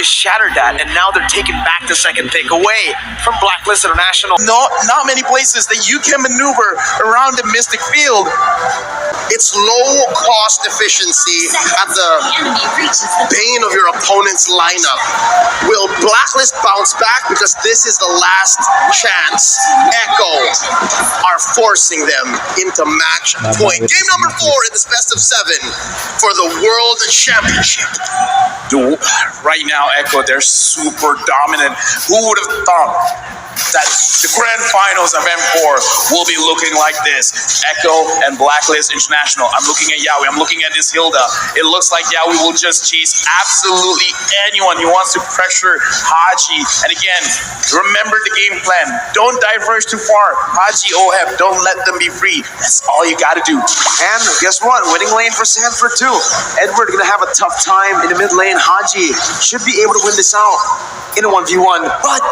just shattered that, and now they're taking back the second pick away from Blacklist International. Not many places that you can maneuver around the Mystic field. It's low cost efficiency at the bane of your opponent's lineup. Will Blacklist bounce back? Because this is the last chance. Echo are forcing them into match point. Game number 4 in this best of 7 for the World Championship. Dude, right now, Echo, they're super dominant. Who would have thought that the grand finals of M4 will be looking like this? Echo and Blacklist International. I'm looking at Yawi. I'm looking at this Hilda. It looks like Yawi will just chase absolutely anyone who wants to pressure Haji. And again, remember the game plan. Don't diverge too far. Haji, Oheb, don't let them be free. That's all you got to do. And guess what? Winning lane for Sanford too. Edward gonna have a tough time in the mid lane. Haji should be able to win this out in a 1v1, but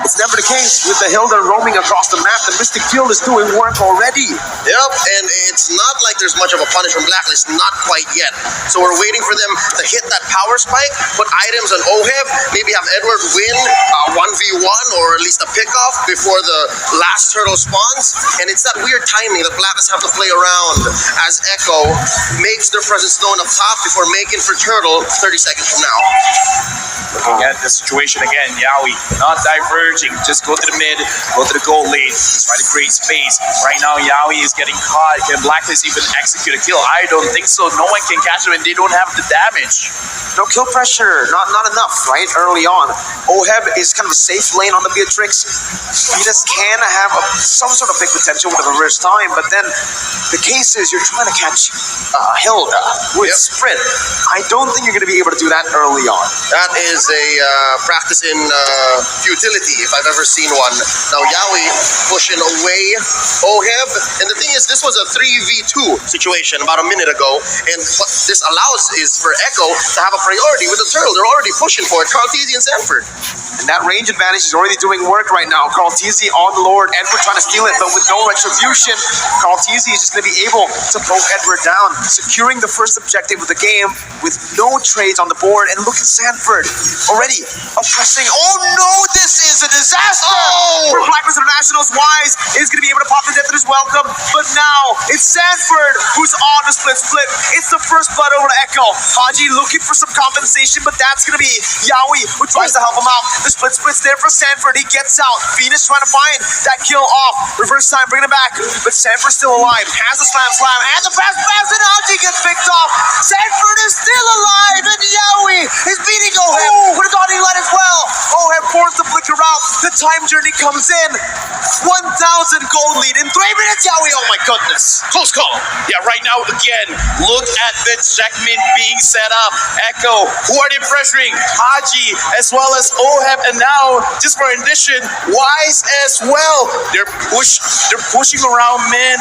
it's never the case with the Hilda roaming across the map. The Mystic Field is doing work already. Yep, and it's not like there's much of a punish from Blacklist, not quite yet. So we're waiting for them to hit that power spike, put items on Oheb, maybe have Edward win 1v1 or at least a pickoff before the last turtle spawns. And it's that weird timing that Blacklist have to play around as Echo makes their presence known up top before making for turtle 30 seconds from now. Looking at the situation again, Yawi not diverging, just go to the mid, go to the gold lane, try to create space. Right now, Yawi is getting caught. Can Blacklist even execute a kill? I don't think so. No one can catch him, and they don't have the damage. No kill pressure, not enough, right? Early on. Oheb is kind of a safe lane on the Beatrix. Venus can have some sort of big potential with a reverse time, but then the case is you're trying to catch Hilda with sprint. I don't think you're going to be able to do that early on. That is a practice in futility, if I've ever seen one. Now Yawi pushing away Oheb, and the thing is, this was a 3v2 situation about a minute ago, and what this allows is for Echo to have a priority with the turtle. They're already pushing for it. Carl Teasy and Sanford. And that range advantage is already doing work right now. Carl Teasy on the Lord, Edward trying to steal it, but with no retribution, Carl Teasy is just going to be able to poke Edward down, securing the first objective of the game with no trades on the board. And look at Sanford already oppressing. Oh no, this is a disaster! For Blacklist International's Wise is going to be able to pop the death in his welcome, but now it's Sanford who's on the split. It's the first blood over to Echo. Haji looking for some compensation, but that's going to be Yawi who tries to help him out. The split's there for Sanford. He gets out. Venus trying to find that kill off. Reverse time, bringing it back. But Sanford's still alive. Has the slam, and the pass, and Haji gets picked off. Sanford is still alive, and Yawi is beating Oheb with a guarding light as well. Oheb forced the flicker out. The time journey comes in. 1,000 gold lead in 3 minutes, Yawi. Oh my goodness. Close call. Yeah, right now, again, look at the checkmate being set up. Echo, who are they pressuring? Haji, as well as Oheb, and now, just for addition, Wise as well. They're pushing around mid.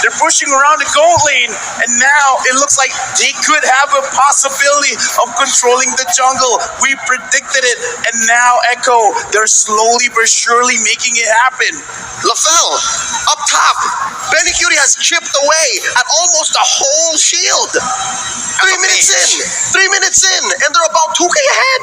They're pushing around the gold lane, and now it looks like they could have a possibility of controlling the jungle. We predicted it, and now Echo, they're slowly but surely making it happen. LaFell, up top. Benny Cutie has chipped away at almost a whole shield. 3 minutes in. 3 minutes in, and they're about 2K ahead.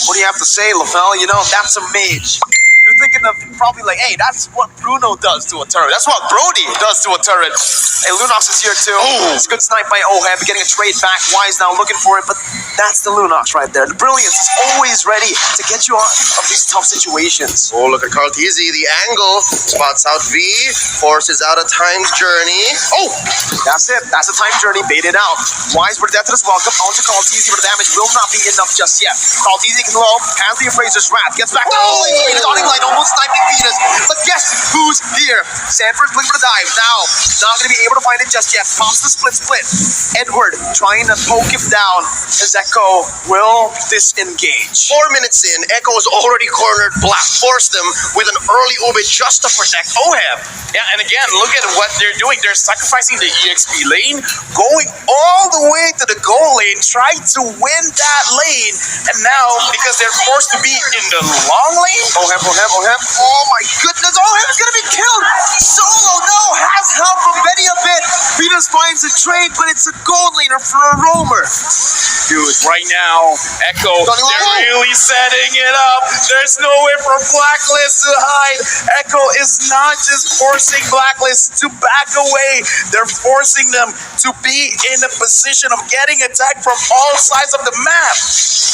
What do you have to say, LaFell? You know, that's a mage. You're thinking of probably like, hey, that's what Bruno does to a turret. That's what Brody does to a turret. Hey, Lunox is here too. It's a good snipe by Oheb, getting a trade back. Wise now looking for it, but that's the Lunox right there. The brilliance is always ready to get you out of these tough situations. Oh, look at Carl Teasy. The angle spots out V, forces out a time's journey. Oh, that's it. That's the time journey. Baited out. Wise with death to this welcome. Onto Carl Teasy, but the damage will not be enough just yet. Carl Teasy can low. Has the Appraiser's Wrath. Gets back to the dotting line. Almost sniping Venus. But guess who's here? Sanford's looking for the dive. Now, not going to be able to find it just yet. Pops the split. Edward trying to poke him down as Echo will disengage. 4 minutes in, Echo has already cornered Black. Forced them with an early Ube just to protect Oheb. Yeah, and again, look at what they're doing. They're sacrificing the EXP lane, going all the way to the goal lane, trying to win that lane. And now, because they're forced to be in the long lane, Oheb. Oh my goodness, Oheb's gonna be killed. Solo, no, has help from Benny a bit. Venus finds a trade, but it's a gold laner for a roamer. Dude, right now, Echo, they're really setting it up. There's nowhere for Blacklist to hide. Echo is not just forcing Blacklist to back away. They're forcing them to be in a position of getting attacked from all sides of the map.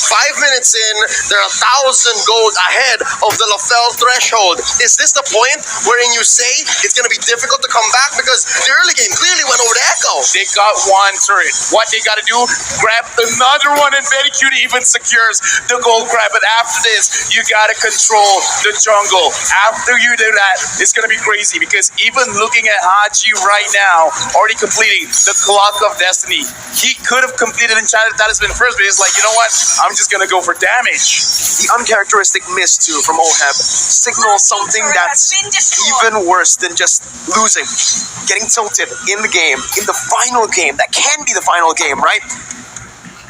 5 minutes in, they're 1,000 gold ahead of the Lafell threshold. Is this the point wherein you say it's going to be difficult to come back? Because the early game clearly went over to Echo. They got one turret. What they got to do, grab another one, and very cute even secures the gold grab. But after this, you got to control the jungle. After you do that, it's going to be crazy, because even looking at Haji right now, already completing the Clock of Destiny, he could have completed Enchanted Talisman first, but he's like, you know what? I'm just going to go for damage. The uncharacteristic miss too from Oheb signals something that's even worse than just losing. Getting tilted in the game, in the final game, that can be the final game, right?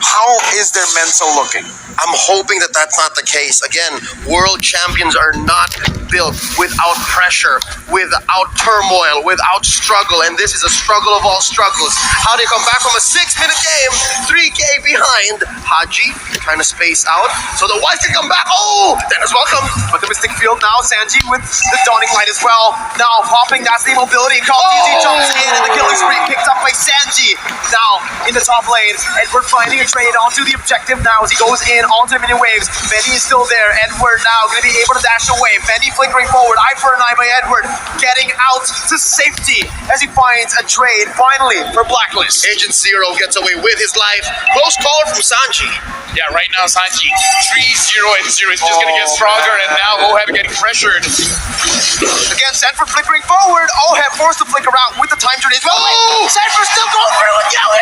How is their mental looking? I'm hoping that that's not the case. Again, world champions are not built without pressure, without turmoil, without struggle, and this is a struggle of all struggles. How do you come back from a 6-minute game, 3K behind? Haji trying to space out so the Whites can come back. Oh, Dennis, welcome. But the Mystic Field now, Sanji with the Dawning Light as well. Now popping, that's the mobility. Easy jumps in, and the killing spree picked up by Sanji. Now in the top lane, Edward finding a trade onto the objective now as he goes in onto mini waves. Benny is still there. Edward now going to be able to dash away. Benny flickering forward. Eye for an eye by Edward. Getting out to safety as he finds a trade finally for Blacklist. Agent Zero gets away with his life. Close call from Sanji. Yeah, right now Sanji 3-0 and 0 is just going to get stronger, and now Oheb getting pressured. Again, Sanford flickering forward. Oheb forced to flicker out with the time turn as well. Oh! Sanford still going through with Yellow.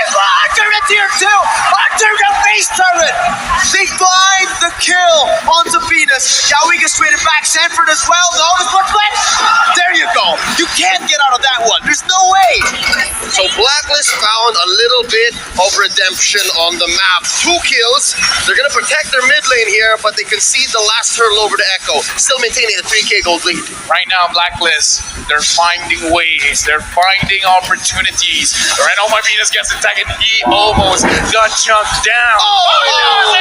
Under the tier 2. Under the base turret. They find the kill onto Venus. Yowie gets traded back. Sanford as well. No, the blood play. There you go. You can't get out of that one. There's no way. So Blacklist found a little bit of redemption on the map. 2 kills. They're going to protect their mid lane here, but they concede the last turtle over to Echo. Still maintaining a 3K gold lead. Right now, Blacklist, they're finding ways. They're finding opportunities. Right now, Venus gets attacked, and he almost got chunked down.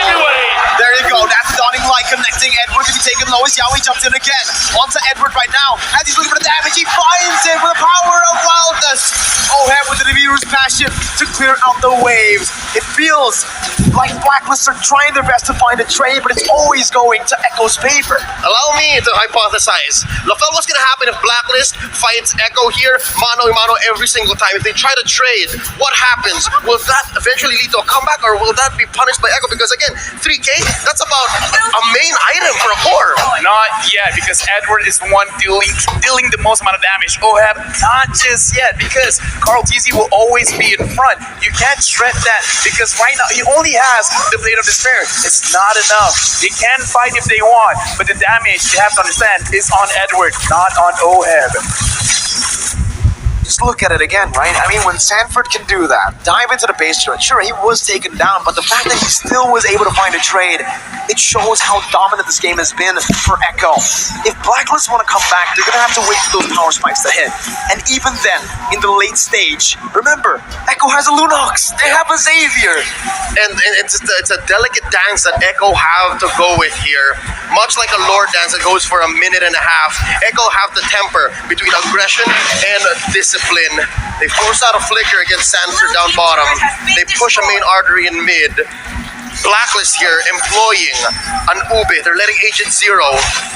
Anyway. There you go. That's the Dawning Light connecting. Edward to be taken low as Yowie jumps in again. Onto Edward right now. As he's looking for the damage, he finds it with the power of wildness. Oheb with the Nibiru's passion to clear out the waves. It feels like Blacklist are trying their best to find a trade, but it's always going to Echo's favor. Allow me to hypothesize. Lafell, what's going to happen if Blacklist fights Echo here, mano a mano every single time? If they try to trade, what happens? Will that eventually lead to a comeback, or will that be punished by Echo? Because again, 3K, that's about a main item for a core. Not yet, because Edward is the one dealing the most amount of damage. Oheb, not just yet, because Carl TZ will always be in front. You can't shred that, because right now he only has the Blade of Despair. It's not enough. They can fight if they want, but the damage, they have to understand, is on Edward, not on Oheb. Just look at it again, right? I mean, when Sanford can do that, dive into the base turret, sure, he was taken down, but the fact that he still was able to find a trade, it shows how dominant this game has been for Echo. If Blacklist want to come back, they're going to have to wait for those power spikes to hit. And even then, in the late stage, remember, Echo has a Lunox. They have a Xavier. And it's a delicate dance that Echo have to go with here. Much like a Lord dance that goes for a minute and a half, Echo have the temper between aggression and discipline. They force out a flicker against Sanford down bottom. They push a main artery in mid. Blacklist here employing an Ube. They're letting Agent Zero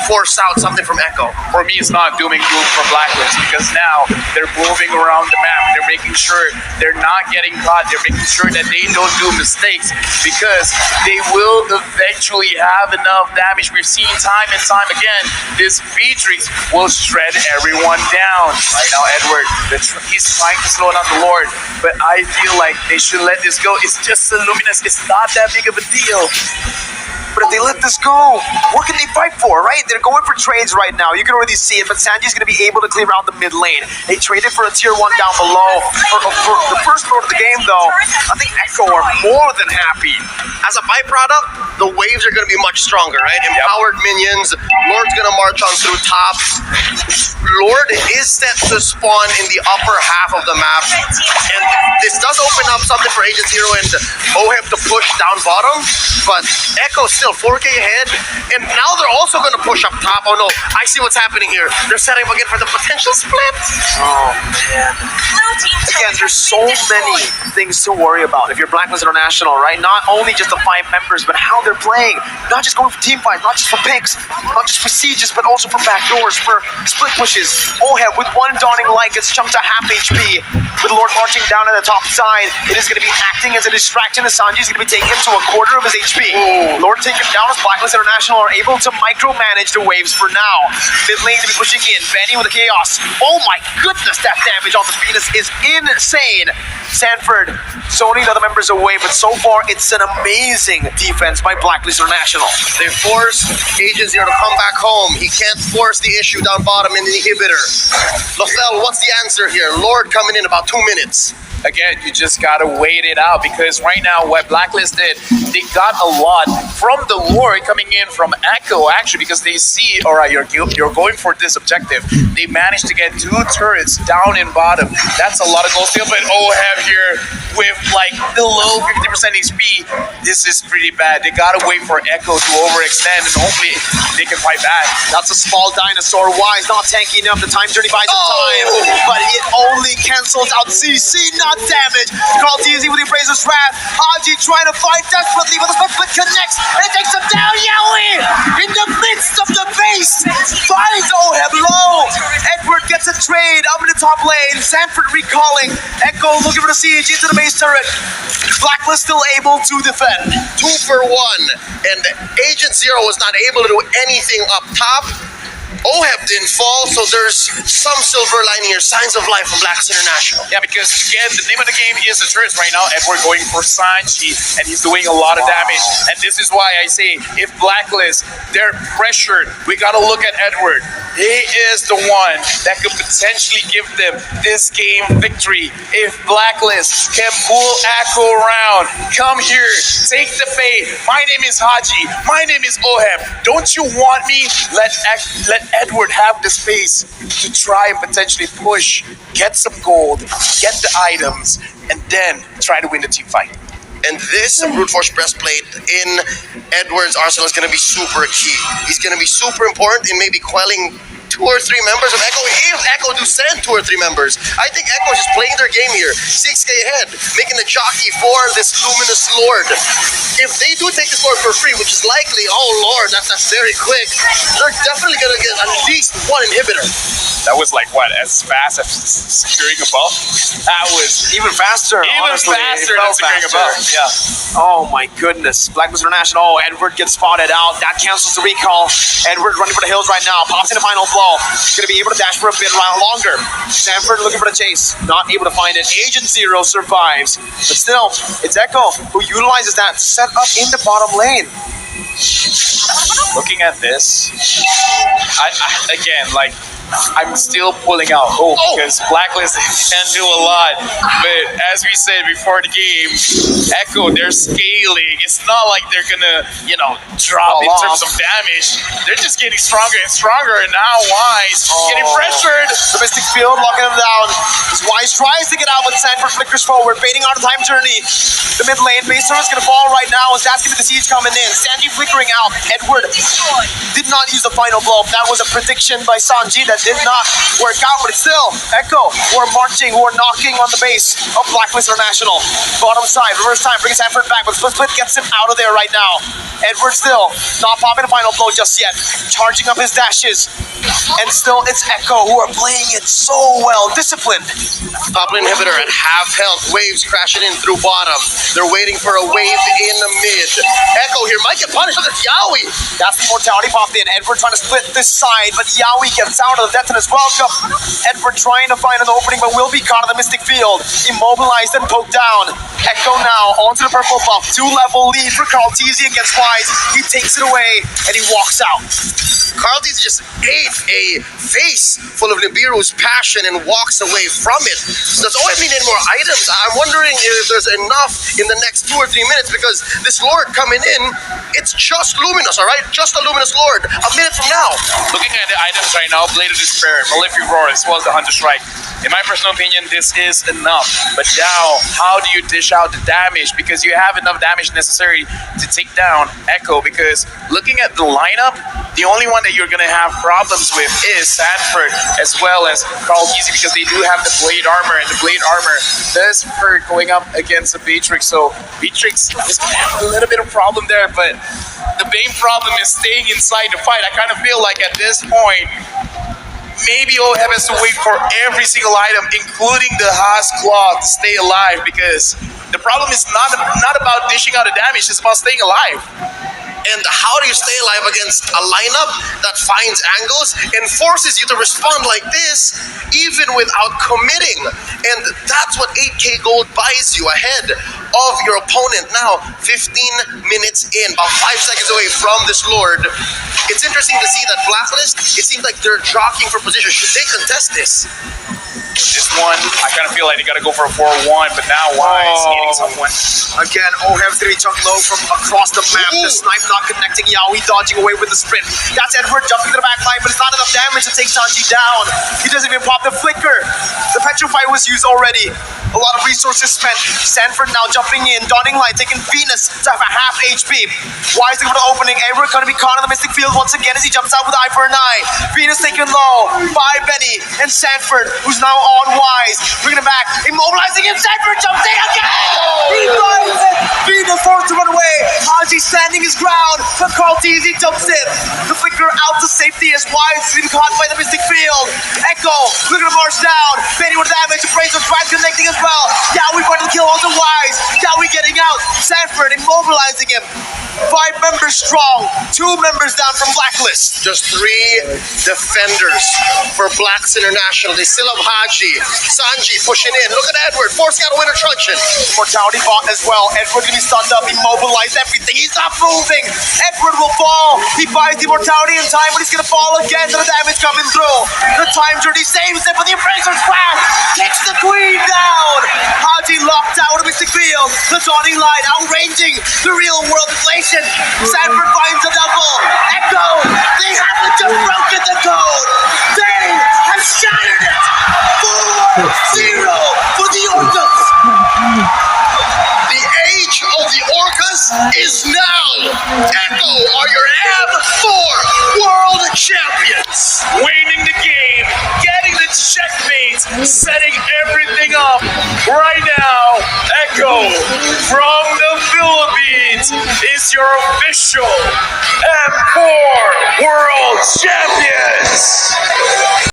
force out something from Echo. For me, it's not doom and gloom for Blacklist, because now they're moving around the map. They're making sure they're not getting caught. They're making sure that they don't do mistakes, because they will eventually have enough damage. We've seen time and time again, this Beatrix will shred everyone down. Right now, Edward, he's trying to slow down the Lord, but I feel like they should let this go. It's just a Luminous. It's not that big of a deal. But if they let this go, what can they fight for, right? They're going for trades right now. You can already see it, but Sanji's going to be able to clear out the mid lane. They traded for a tier 1 down below. For the first part of the game, though, I think Echo are more than happy. As a byproduct, the waves are going to be much stronger, right? Empowered minions. Lord's going to march on through top. Lord is set to spawn in the upper half of the map, and this does open up something for Agent Zero and Oheb to push down bottom, but Echo's still 4K ahead, and now they're also going to push up top. Oh no, I see what's happening here. They're setting up again for the potential split. Oh man. Again, there's so many things to worry about if you're Blacklist International, right? Not only just the 5 members, but how they're playing. Not just going for team fights, not just for picks, not just for sieges, but also for backdoors, for split pushes. Oheb with one dawning light gets chunked to half HP. With Lord marching down at the top side, it is going to be acting as a distraction as Sanji's going to be taken to a quarter of his HP. Lord taken down as Blacklist International are able to micromanage the waves for now. Mid lane to be pushing in. Vanny with the chaos. Oh my goodness, that damage on the Venus is insane. Sanford zoning the other members away, but so far it's an amazing defense by Blacklist International. They force Agent Zero to come back home. He can't force the issue down bottom in the inhibitor. Lothel, what's the answer here? Lord coming in about 2 minutes. Again, you just gotta wait it out, because right now what Blacklist did, they got a lot from the Lord coming in from Echo, actually, because they see, all right, you're going for this objective. They managed to get 2 turrets down in bottom. That's a lot of gold steal, but Oheb here with like below 50% HP. This is pretty bad. They gotta wait for Echo to overextend, and hopefully they can fight back. That's a small dinosaur. Wise not tanky enough. The time journey buys some time, but it only cancels out CC, not damage. Call easy with the Appraiser's Wrath. Haji trying to fight desperately, but the split connects and it takes him down. Yowie in the midst of the base finds Oheb low. Edward gets a trade up in the top lane. Sanford recalling. Echo looking for the siege into the base turret. Blacklist still able to defend. 2 for 1, and Agent Zero was not able to do anything up top. Oheb didn't fall, so there's some silver lining here. Signs of life from Blacklist International. Yeah, because again, the name of the game is the turrets right now, and we're going for Sanji, and he's doing a lot of damage. And this is why I say, if Blacklist, they're pressured, we gotta look at Edward. He is the one that could potentially give them this game victory. If Blacklist can pull Echo around, come here, take the bait. My name is Haji. My name is Oheb. Don't you want me? Let Edward have the space to try and potentially push, get some gold, get the items, and then try to win the team fight. And this brute force breastplate in Edward's arsenal is going to be super key. He's going to be super important in maybe quelling 2 or 3 members of Echo. If Echo do send 2 or 3 members, I think Echo is just playing their game here. 6K ahead, making the jockey for this luminous Lord. If they do take this Lord for free, which is likely, oh Lord, that's very quick, they're definitely going to get at least 1 inhibitor. That was like what, as fast as securing a buff? That was Even faster. even honestly. faster It than felt securing a faster. buff. Yeah. Oh my goodness. Blacklist International. Oh, Edward gets spotted out. That cancels the recall. Edward running for the hills right now. Pops in the final blow. Gonna be able to dash for a bit longer. Sanford looking for the chase. Not able to find it. Agent Zero survives. But still, it's Echo who utilizes that set up in the bottom lane. Looking at this, I again, like, I'm still pulling out hope because Blacklist can do a lot. But as we said before the game, Echo, they're scaling. It's not like they're gonna, drop in terms of damage. They're just getting stronger and stronger. And now Wise getting pressured. The Mystic Field locking him down. As Wise tries to get out, but Sanford flickers forward, baiting on a time journey. The mid lane base turret is gonna fall right now as that's gonna be the siege coming in. Sanji flickering out. Edward did not use the final blow. That was a prediction by Sanji that did not work out, but still, Echo who are marching, who are knocking on the base of Blacklist International. Bottom side, reverse time, brings Sanford back, but Split gets him out of there right now. Edward still not popping a final blow just yet, charging up his dashes, and still it's Echo who are playing it so well, disciplined. Top lane inhibitor at half health. Waves crashing in through bottom. They're waiting for a wave in the mid. Echo here might get punished. Look at Yowie. That's the mortality popped in. Edward trying to split this side, but Yowie gets out of the death in his welcome. Edward trying to find an opening, but will be caught in the Mystic Field. Immobilized and poked down. Echo now onto the purple buff. 2-level lead for Carl Teasy against Wise. He takes it away and he walks out. Carl Teasy just ate a face full of Nibiru's passion and walks away from it. So does OM need any more items? I'm wondering if there's enough in the next 2 or 3 minutes, because this Lord coming in, it's just Luminous, all right? Just a Luminous Lord. A minute from now. Looking at the items right now, Blade of Despair, Malefic Roar, as well as the Hunter Strike. In my personal opinion, this is enough. But now, how do you dish out the damage? Because you have enough damage necessary to take down Echo. Because looking at the lineup, the only one that you're going to have problems with is Sanford, as well as Carl Teasy, because they do have the Blade Armor, and the Blade Armor does hurt going up against the Beatrix. So Beatrix is going to have a little bit of problem there, but the main problem is staying inside the fight. I kind of feel like at this point, maybe OHEB has to wait for every single item, including the Haas Claw, to stay alive, because the problem is not about dishing out the damage, it's about staying alive. And how do you stay alive against a lineup that finds angles and forces you to respond like this, even without committing? And that's what 8K gold buys you ahead of your opponent. Now, 15 minutes in, about 5 seconds away from this Lord. It's interesting to see that Blacklist, it seems like they're jockeying for position. Should they contest this? This one, I kind of feel like they got to go for a 4-1, but now Wise needing someone. Again, OHEB's gonna be chunked low from across the map. The snipe not connecting. Yowie dodging away with the sprint. That's Edward jumping to the back line, but it's not enough damage to take Sanji down. He doesn't even pop the flicker. The Petrify was used already. A lot of resources spent. Sanford now jumping in, donning light, taking Venus to have a half HP. Wise looking for the opening. Edward gonna be caught in the Mystic Field once again as he jumps out with eye for an eye. Venus taken low by Benny and Sanford, who's now on Wise. Bringing him back, immobilizing him. Sanford jumps in again! He finds it! Venus forced to run away. Haji standing his ground, but Carl Teasy jumps in. The flicker out to safety as Wise is being caught by the Mystic Field. Echo looking to march down. Benny with damage. Appraiser's back connecting as well. Yowie going to kill onto Wise. Yowie getting out. Sanford immobilizing him. 5 members strong. 2 members down from Blacklist. Just 3 defenders for Blacks International. They still have Haji. Sanji pushing in. Look at Edward. Force got a winner truncheon. Mortality bot as well. Edward gonna be stunned up, immobilized, everything. He's not moving. Edward will fall. He buys the mortality in time, but he's gonna fall again to the damage coming through. The time journey saves it, but the Embracer's crash kicks the queen down. Haji locked out of Mystic Field. The dawning light outranging the real world inflation. Sanford finds a double. Echo, they haven't just broken the code. They have shattered it. 4-0 for the Orcas. The age of the Orcas is now. Echo are your M4 World Champions. Winning the game, getting the checkmate, setting everything up. Right now, Echo from the Philippines is your official M4 World Champions.